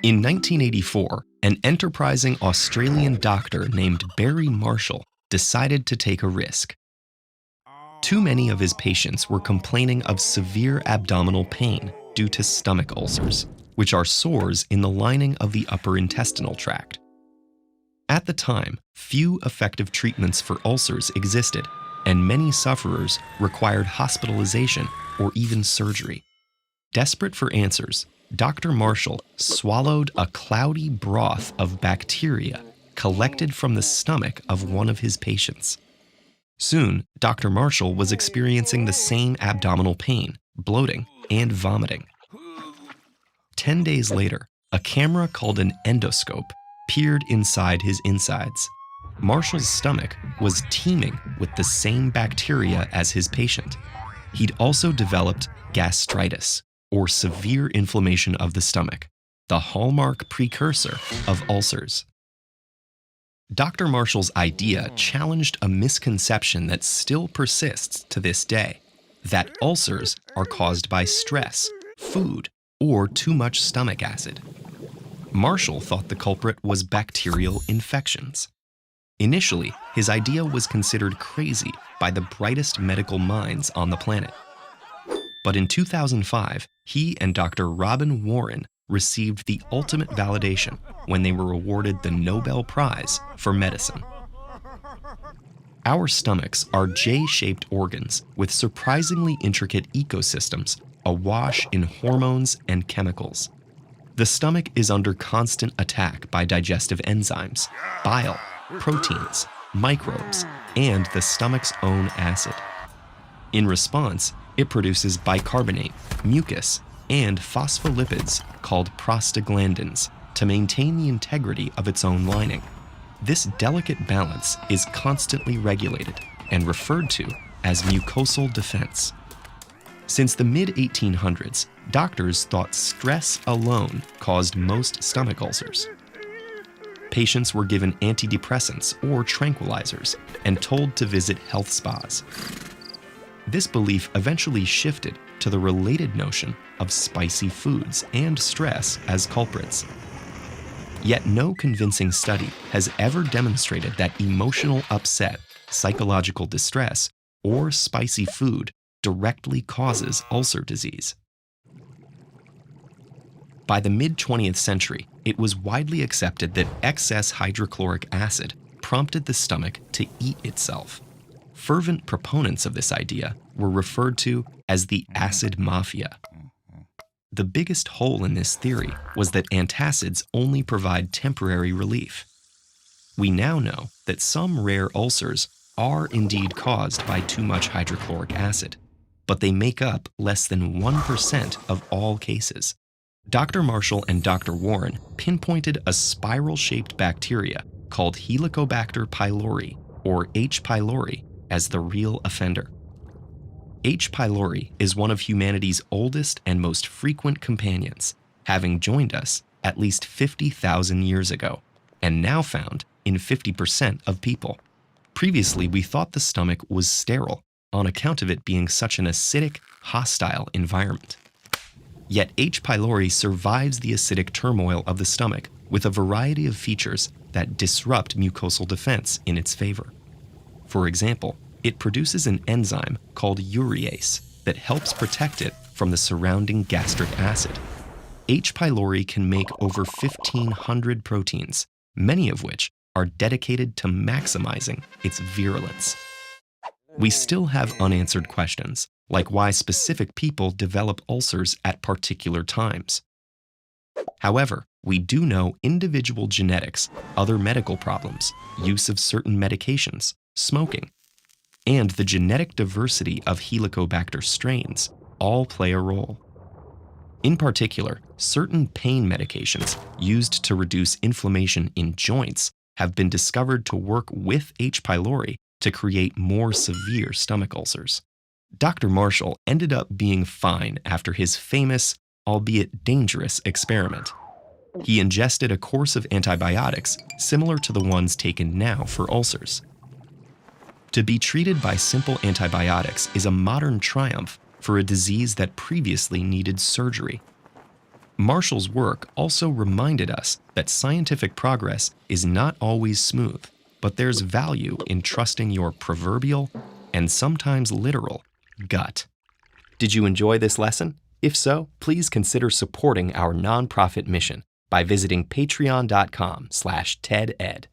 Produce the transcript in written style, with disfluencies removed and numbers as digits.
In 1984, an enterprising Australian doctor named Barry Marshall decided to take a risk. Too many of his patients were complaining of severe abdominal pain due to stomach ulcers, which are sores in the lining of the upper intestinal tract. At the time, few effective treatments for ulcers existed, and many sufferers required hospitalization or even surgery. Desperate for answers, Dr. Marshall swallowed a cloudy broth of bacteria collected from the stomach of one of his patients. Soon, Dr. Marshall was experiencing the same abdominal pain, bloating, and vomiting. 10 days later, a camera called an endoscope peered inside his insides. Marshall's stomach was teeming with the same bacteria as his patient. He'd also developed gastritis, or severe inflammation of the stomach, the hallmark precursor of ulcers. Dr. Marshall's idea challenged a misconception that still persists to this day, that ulcers are caused by stress, food, or too much stomach acid. Marshall thought the culprit was bacterial infections. Initially, his idea was considered crazy by the brightest medical minds on the planet. But in 2005, he and Dr. Robin Warren received the ultimate validation when they were awarded the Nobel Prize for Medicine. Our stomachs are J-shaped organs with surprisingly intricate ecosystems awash in hormones and chemicals. The stomach is under constant attack by digestive enzymes, bile, proteins, microbes, and the stomach's own acid. In response, it produces bicarbonate, mucus, and phospholipids called prostaglandins to maintain the integrity of its own lining. This delicate balance is constantly regulated and referred to as mucosal defense. Since the mid-1800s, doctors thought stress alone caused most stomach ulcers. Patients were given antidepressants or tranquilizers and told to visit health spas. This belief eventually shifted to the related notion of spicy foods and stress as culprits. Yet no convincing study has ever demonstrated that emotional upset, psychological distress, or spicy food directly causes ulcer disease. By the mid-20th century, it was widely accepted that excess hydrochloric acid prompted the stomach to eat itself. Fervent proponents of this idea were referred to as the acid mafia. The biggest hole in this theory was that antacids only provide temporary relief. We now know that some rare ulcers are indeed caused by too much hydrochloric acid, but they make up less than 1% of all cases. Dr. Marshall and Dr. Warren pinpointed a spiral-shaped bacteria called Helicobacter pylori, or H. pylori, as the real offender. H. pylori is one of humanity's oldest and most frequent companions, having joined us at least 50,000 years ago, and now found in 50% of people. Previously, we thought the stomach was sterile on account of it being such an acidic, hostile environment. Yet H. pylori survives the acidic turmoil of the stomach with a variety of features that disrupt mucosal defense in its favor. For example, it produces an enzyme called urease that helps protect it from the surrounding gastric acid. H. pylori can make over 1,500 proteins, many of which are dedicated to maximizing its virulence. We still have unanswered questions, like why specific people develop ulcers at particular times. However, we do know individual genetics, other medical problems, use of certain medications, smoking, and the genetic diversity of Helicobacter strains all play a role. In particular, certain pain medications used to reduce inflammation in joints have been discovered to work with H. pylori to create more severe stomach ulcers. Dr. Marshall ended up being fine after his famous, albeit dangerous, experiment. He ingested a course of antibiotics similar to the ones taken now for ulcers. To be treated by simple antibiotics is a modern triumph for a disease that previously needed surgery. Marshall's work also reminded us that scientific progress is not always smooth, but there's value in trusting your proverbial, and sometimes literal, gut. Did you enjoy this lesson? If so, please consider supporting our nonprofit mission by visiting patreon.com/TEDEd.